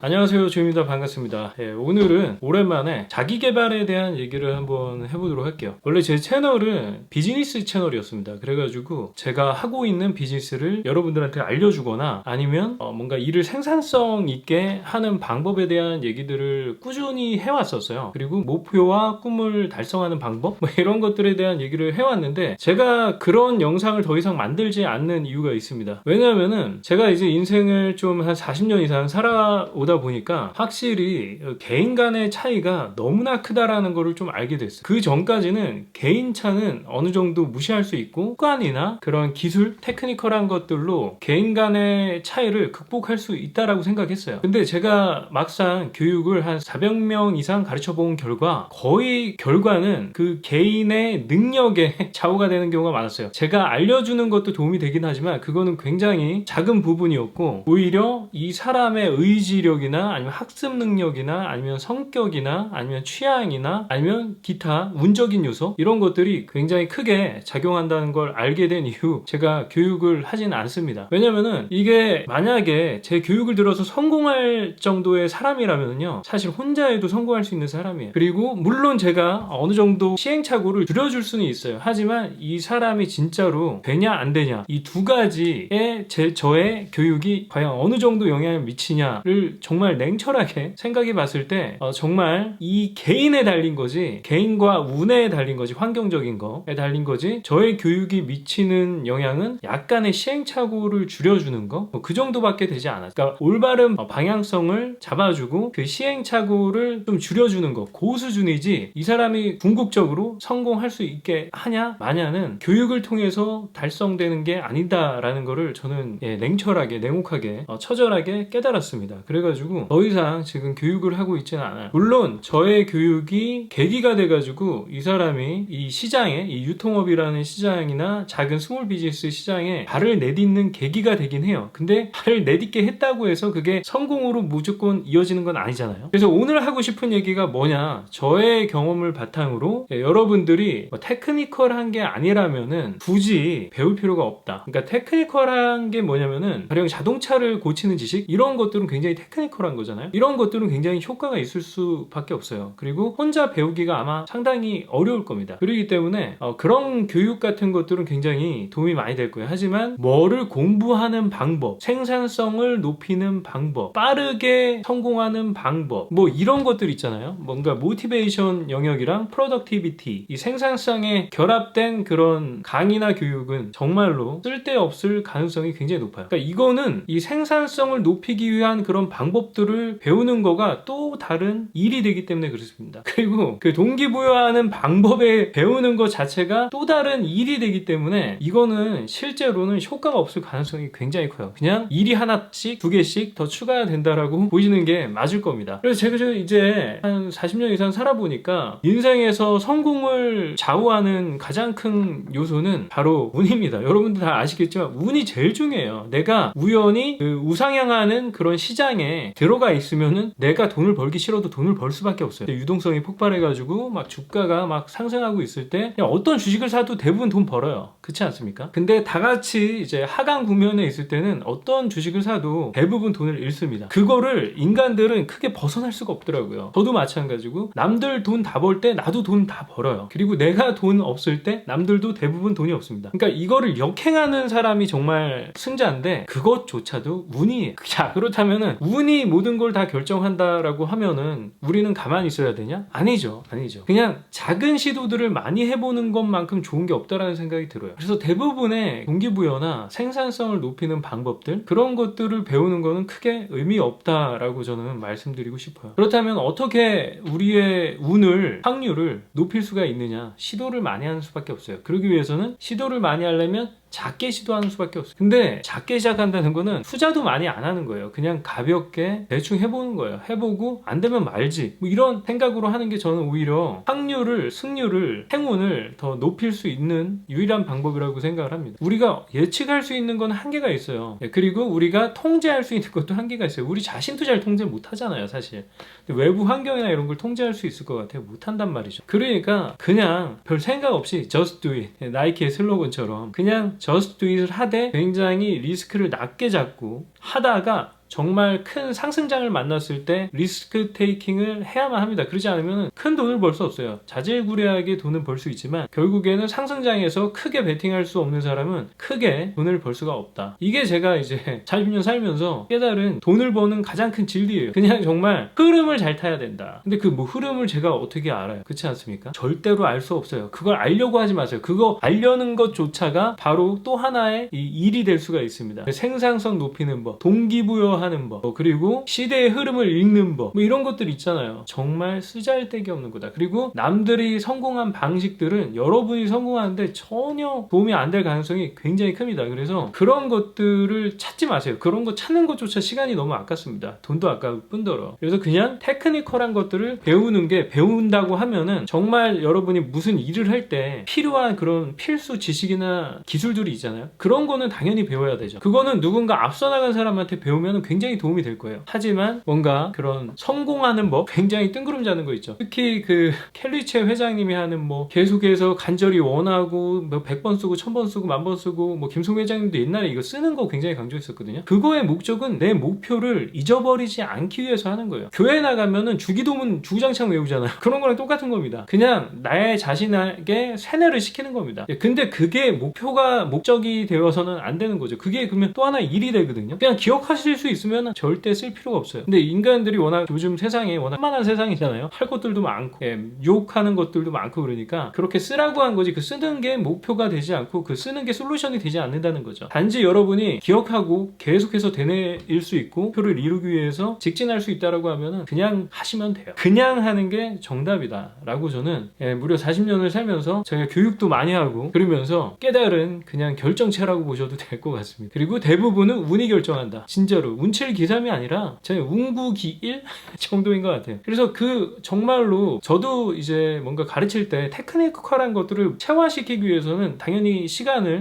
안녕하세요, 조입니다. 반갑습니다. 오늘은 오랜만에 자기계발에 대한 얘기를 한번 해보도록 할게요. 원래 제 채널은 비즈니스 채널이었습니다. 그래가지고 제가 하고 있는 비즈니스를 여러분들한테 알려주거나 아니면 뭔가 일을 생산성 있게 하는 방법에 대한 얘기들을 꾸준히 해왔었어요. 그리고 목표와 꿈을 달성하는 방법? 뭐 이런 것들에 대한 얘기를 해왔는데 제가 그런 영상을 더 이상 만들지 않는 이유가 있습니다. 왜냐하면은 제가 이제 인생을 좀 한 40년 이상 살아오다 보니까 확실히 개인 간의 차이가 너무나 크다라는 거를 좀 알게 됐어요. 그 전까지는 개인 차는 어느 정도 무시할 수 있고 습관이나 그런 기술, 테크니컬한 것들로 개인 간의 차이를 극복할 수 있다라고 생각했어요. 근데 제가 막상 교육을 한 400명 이상 가르쳐 본 결과 거의 결과는 그 개인의 능력에 좌우가 되는 경우가 많았어요. 제가 알려주는 것도 도움이 되긴 하지만 그거는 굉장히 작은 부분이었고 오히려 이 사람의 의지력이나 아니면 학습 능력이나 아니면 성격이나 아니면 취향이나 아니면 기타 운적인 요소 이런 것들이 굉장히 크게 작용한다는 걸 알게 된 이후 제가 교육을 하진 않습니다. 왜냐면은 이게 만약에 제 교육을 들어서 성공할 정도의 사람이라면요 사실 혼자 해도 성공할 수 있는 사람이에요. 그리고 물론 제가 어느 정도 시행착오를 줄여줄 수는 있어요. 하지만 이 사람이 진짜로 되냐 안 되냐 이 두 가지에 저의 교육이 과연 어느 정도 영향을 미치냐를 정말 냉철하게 생각해 봤을 때 정말 이 개인에 달린 거지, 개인과 운에 달린 거지, 환경적인 거에 달린 거지 저의 교육이 미치는 영향은 약간의 시행착오를 줄여주는 거 그 정도밖에 되지 않아요. 그러니까 올바른 방향성을 잡아주고 그 시행착오를 좀 줄여주는 거 그 수준이지 이 사람이 궁극적으로 성공할 수 있게 하냐 마냐는 교육을 통해서 달성되는 게 아니다라는 거를 저는 냉철하게 냉혹하게 처절하게 깨달았습니다. 그래가지고 더 이상 지금 교육을 하고 있지는 않아요. 물론 저의 교육이 계기가 돼가지고 이 사람이 이 시장에 이 유통업이라는 시장이나 작은 스몰 비즈니스 시장에 발을 내딛는 계기가 되긴 해요. 근데 발을 내딛게 했다고 해서 그게 성공으로 무조건 이어지는 건 아니잖아요. 그래서 오늘 하고 싶은 얘기가 뭐냐, 저의 경험을 바탕으로 여러분들이 테크니컬한 게 아니라면은 굳이 배울 필요가 없다. 그러니까 테크니컬한 게 뭐냐면은 가령 자동차를 고치는 지식 이런 것들은 굉장히 테크니컬한 거잖아요. 이런 것들은 굉장히 효과가 있을 수밖에 없어요. 그리고 혼자 배우기가 아마 상당히 어려울 겁니다. 그렇기 때문에 그런 교육 같은 것들은 굉장히 도움이 많이 될 거예요. 하지만 뭐를 공부하는 방법, 생산성을 높이는 방법, 빠르게 성공하는 방법 뭐 이런 것들 있잖아요. 뭔가 모티베이션 영역이랑 프로덕티비티 이 생산성에 결합된 그런 강의나 교육은 정말로 쓸데없을 가능성이 굉장히 높아요. 그러니까 이거는 이 생산성을 높이기 위한 그런 방법들을 배우는 거가 또 다른 일이 되기 때문에 그렇습니다. 그리고 그 동기부여하는 방법에 배우는 것 자체가 또 다른 일이 되기 때문에 이거는 실제로는 효과가 없을 가능성이 굉장히 커요. 그냥 일이 하나씩 두 개씩 더 추가된다라고 보시는 게 맞을 겁니다. 그래서 제가 이제 한 40년 이상 살아보니까 인생에서 성공을 좌우하는 가장 큰 요소는 바로 운입니다. 여러분들 다 아시겠지만 운이 제일 중요해요. 내가 우연히 그 우상향하는 그런 시장에 들어가 있으면은 내가 돈을 벌기 싫어도 돈을 벌 수밖에 없어요. 유동성이 폭발해가지고 막 주가가 막 상승하고 있을 때 그냥 어떤 주식을 사도 대부분 돈 벌어요. 그렇지 않습니까? 근데 다 같이 이제 하강 국면에 있을 때는 어떤 주식을 사도 대부분 돈을 잃습니다. 그거를 인간들은 크게 벗어날 수가 없더라고요. 저도 마찬가지고 남들 돈 다 벌 때 나도 돈 다 벌어요. 그리고 내가 돈 없을 때 남들도 대부분 돈이 없습니다. 그러니까 이거를 역행하는 사람이 정말 승자인데 그것조차도 운이에요. 자, 그렇다면은 운이 모든 걸 다 결정한다라고 하면은 우리는 가만히 있어야 되냐? 아니죠. 그냥 작은 시도들을 많이 해보는 것만큼 좋은 게 없다라는 생각이 들어요. 그래서 대부분의 동기부여나 생산성을 높이는 방법들 그런 것들을 배우는 거는 크게 의미 없다라고 저는 말씀드리고 싶어요. 그렇다면 어떻게 우리의 운을 확률을 높일 수가 있느냐? 시도를 많이 하는 수밖에 없어요. 그러기 위해서는 시도를 많이 하려면 작게 시도하는 수밖에 없어요. 근데 작게 시작한다는 거는 투자도 많이 안 하는 거예요. 그냥 가볍게 대충 해보는 거예요. 해보고 안 되면 말지 뭐 이런 생각으로 하는 게 저는 오히려 확률을, 승률을, 행운을 더 높일 수 있는 유일한 방법이라고 생각을 합니다. 우리가 예측할 수 있는 건 한계가 있어요. 그리고 우리가 통제할 수 있는 것도 한계가 있어요. 우리 자신도 잘 통제 못 하잖아요, 사실. 근데 외부 환경이나 이런 걸 통제할 수 있을 것 같아요. 못 한단 말이죠. 그러니까 그냥 별 생각 없이 just do it, 나이키의 슬로건처럼 그냥 just do it을 하되 굉장히 리스크를 낮게 잡고 하다가 정말 큰 상승장을 만났을 때 리스크 테이킹을 해야만 합니다. 그러지 않으면 큰 돈을 벌 수 없어요. 자질구레하게 돈을 벌 수 있지만 결국에는 상승장에서 크게 베팅할 수 없는 사람은 크게 돈을 벌 수가 없다. 이게 제가 이제 40년 살면서 깨달은 돈을 버는 가장 큰 진리예요. 그냥 정말 흐름을 잘 타야 된다. 근데 그 뭐 흐름을 제가 어떻게 알아요? 그렇지 않습니까? 절대로 알 수 없어요. 그걸 알려고 하지 마세요. 그거 알려는 것조차가 바로 또 하나의 이 일이 될 수가 있습니다. 생산성 높이는 법, 동기부여하는 법, 그리고 시대의 흐름을 읽는 법, 뭐 이런 것들 있잖아요. 정말 쓰잘데기 없는 거다. 그리고 남들이 성공한 방식들은 여러분이 성공하는데 전혀 도움이 안 될 가능성이 굉장히 큽니다. 그래서 그런 것들을 찾지 마세요. 그런 거 찾는 것조차 시간이 너무 아깝습니다. 돈도 아까울 뿐더러. 그래서 그냥 테크니컬한 것들을 배우는 게, 배운다고 하면은 정말 여러분이 무슨 일을 할 때 필요한 그런 필수 지식이나 기술들이 있잖아요. 그런 거는 당연히 배워야 되죠. 그거는 누군가 앞서 나간 사람한테 배우면 굉장히 도움이 될 거예요. 하지만 뭔가 그런 성공하는 법, 굉장히 뜬구름 잡는 거 있죠. 특히 그 켈리체 회장님이 하는 뭐 계속해서 간절히 원하고 뭐 100번 쓰고 1000번 쓰고 10,000번 쓰고, 뭐 김송 회장님도 옛날에 이거 쓰는 거 굉장히 강조했었거든요. 그거의 목적은 내 목표를 잊어버리지 않기 위해서 하는 거예요. 교회 나가면은 주기도문 주구장창 외우잖아요. 그런 거랑 똑같은 겁니다. 그냥 나의 자신에게 세뇌를 시키는 겁니다. 근데 그게 목적이 되어서는 안 되는 거죠. 그게 그러면 또 하나 일이 되거든요. 그냥 기억하실 수 있으면 절대 쓸 필요가 없어요. 근데 인간들이 워낙 요즘 세상에 워낙 험한 세상이잖아요. 할 것들도 많고, 유혹하는 것들도 많고, 그러니까 그렇게 쓰라고 한 거지, 그 쓰는 게 목표가 되지 않고 그 쓰는 게 솔루션이 되지 않는다는 거죠. 단지 여러분이 기억하고 계속해서 되뇌일 수 있고 목표를 이루기 위해서 직진할 수 있다라고 하면은 그냥 하시면 돼요. 그냥 하는 게 정답이다 라고 저는 무려 40년을 살면서 제가 교육도 많이 하고 그러면서 깨달은 그냥 결정체라고 보셔도 될 것 같습니다. 그리고 대부분은 운이 결정한다. 진짜로 운칠기삼이 아니라 제가 운구기일 정도인 것 같아요. 그래서 그 정말로 저도 이제 뭔가 가르칠 때 테크니컬한 것들을 체화시키기 위해서는 당연히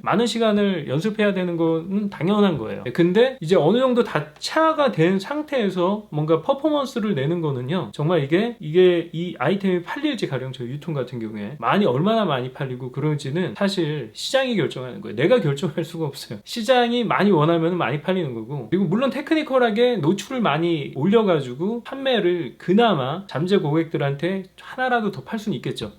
많은 시간을 연습해야 되는 거는 당연한 거예요. 근데 이제 어느 정도 다 체화가 된 상태에서 뭔가 퍼포먼스를 내는 거는요, 정말 이게 이 아이템이 팔릴지, 가령 저 유통 같은 경우에 얼마나 많이 팔리고 그런지는 사실 시장이 결정하는 거예요. 내가 결정할 수가 없어요. 시장이 많이 원하면 많이 팔리는 거고, 그리고 물론 테크니컬하게 노출을 많이 올려가지고 판매를 그나마 잠재 고객들한테 하나라도 더 팔 수는 있겠죠.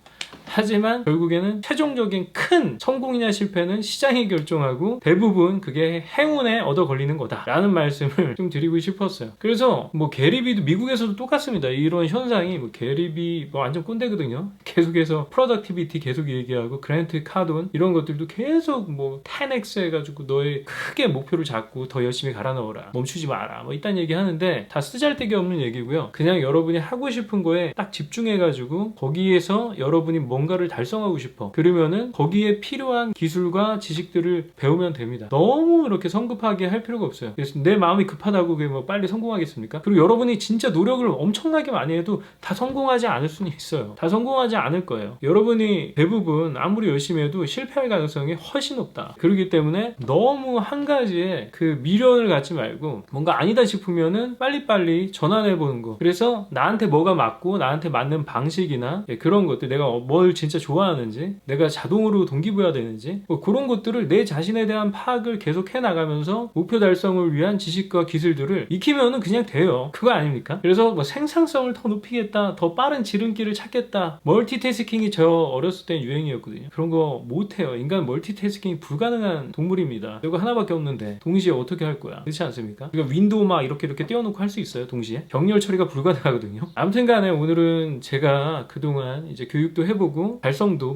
하지만 결국에는 최종적인 큰 성공이냐 실패는 시장이 결정하고 대부분 그게 행운에 얻어 걸리는 거다라는 말씀을 좀 드리고 싶었어요. 그래서 뭐 게리비도 미국에서도 똑같습니다. 이런 현상이, 뭐 게리비 완전 꼰대거든요. 계속해서 프로덕티비티 계속 얘기하고, 그랜트 카돈 이런 것들도 계속 뭐 10x 해가지고 너의 크게 목표를 잡고 더 열심히 갈아 넣어라, 멈추지 마라, 뭐 이딴 얘기 하는데 다 쓰잘데기 없는 얘기고요. 그냥 여러분이 하고 싶은 거에 딱 집중해가지고 거기에서 여러분이 뭔가를 달성하고 싶어, 그러면은 거기에 필요한 기술과 지식들을 배우면 됩니다. 너무 이렇게 성급하게 할 필요가 없어요. 그래서 내 마음이 급하다고 그게 뭐 빨리 성공하겠습니까? 그리고 여러분이 진짜 노력을 엄청나게 많이 해도 다 성공하지 않을 수는 있어요. 다 성공하지 않을 거예요. 여러분이 대부분 아무리 열심히 해도 실패할 가능성이 훨씬 높다. 그렇기 때문에 너무 한 가지에 그 미련을 갖지 말고, 뭔가 아니다 싶으면은 빨리빨리 전환해보는 거. 그래서 나한테 뭐가 맞고 나한테 맞는 방식이나 그런 것들, 내가 뭘 진짜 좋아하는지, 내가 자동으로 동기부여가 되는지, 뭐 그런 것들을 내 자신에 대한 파악을 계속 해나가면서 목표 달성을 위한 지식과 기술들을 익히면은 그냥 돼요. 그거 아닙니까? 그래서 뭐 생산성을 더 높이겠다, 더 빠른 지름길을 찾겠다, 멀티태스킹이 저 어렸을 때 유행이었거든요. 그런 거 못해요. 인간 멀티태스킹이 불가능한 동물입니다. 이거 하나밖에 없는데 동시에 어떻게 할 거야? 그렇지 않습니까? 그러니까 윈도우 막 이렇게 띄워놓고 할 수 있어요, 동시에? 병렬 처리가 불가능하거든요. 아무튼 간에 오늘은 제가 그동안 이제 교육도 해보고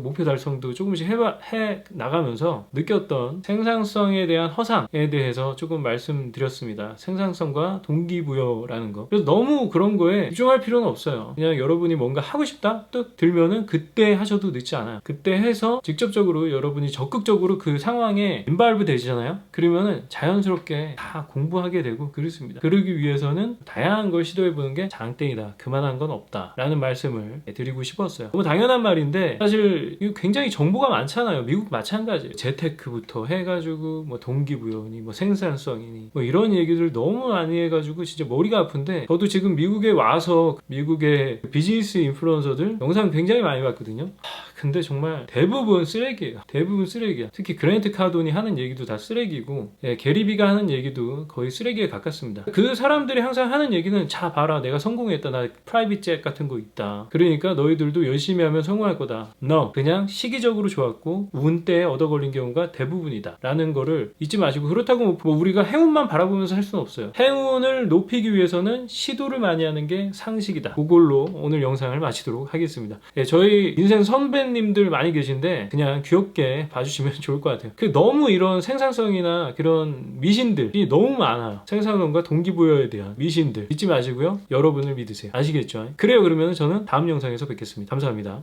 목표 달성도 조금씩 해 나가면서 느꼈던 생산성에 대한 허상에 대해서 조금 말씀드렸습니다. 생산성과 동기부여라는 거. 그래서 너무 그런 거에 집중할 필요는 없어요. 그냥 여러분이 뭔가 하고 싶다 뚝 들면은 그때 하셔도 늦지 않아요. 그때 해서 직접적으로 여러분이 적극적으로 그 상황에 인발브 되시잖아요. 그러면은 자연스럽게 다 공부하게 되고 그렇습니다. 그러기 위해서는 다양한 걸 시도해보는 게 장땡이다, 그만한 건 없다 라는 말씀을 드리고 싶었어요. 너무 당연한 말인데 사실 이거 굉장히 정보가 많잖아요. 미국 마찬가지예요. 재테크부터 해가지고 뭐 동기부여니 뭐 생산성이니 뭐 이런 얘기들 너무 많이 해가지고 진짜 머리가 아픈데, 저도 지금 미국에 와서 미국의 비즈니스 인플루언서들 영상 굉장히 많이 봤거든요. 근데 정말 대부분 쓰레기예요. 대부분 쓰레기야. 특히 그랜트 카돈이 하는 얘기도 다 쓰레기고, 게리비가 하는 얘기도 거의 쓰레기에 가깝습니다. 그 사람들이 항상 하는 얘기는, 자 봐라, 내가 성공했다, 나 프라이빗 젯 같은 거 있다, 그러니까 너희들도 열심히 하면 성공할 거다. No, 그냥 시기적으로 좋았고 운때에 얻어 걸린 경우가 대부분이다 라는 거를 잊지 마시고, 그렇다고 뭐 우리가 행운만 바라보면서 할 수는 없어요. 행운을 높이기 위해서는 시도를 많이 하는 게 상식이다. 그걸로 오늘 영상을 마치도록 하겠습니다. 저희 인생 선배님들 많이 계신데 그냥 귀엽게 봐주시면 좋을 것 같아요. 너무 이런 생산성이나 그런 미신들이 너무 많아요. 생산성과 동기부여에 대한 미신들 잊지 마시고요. 여러분을 믿으세요. 아시겠죠? 그래요. 그러면 저는 다음 영상에서 뵙겠습니다. 감사합니다.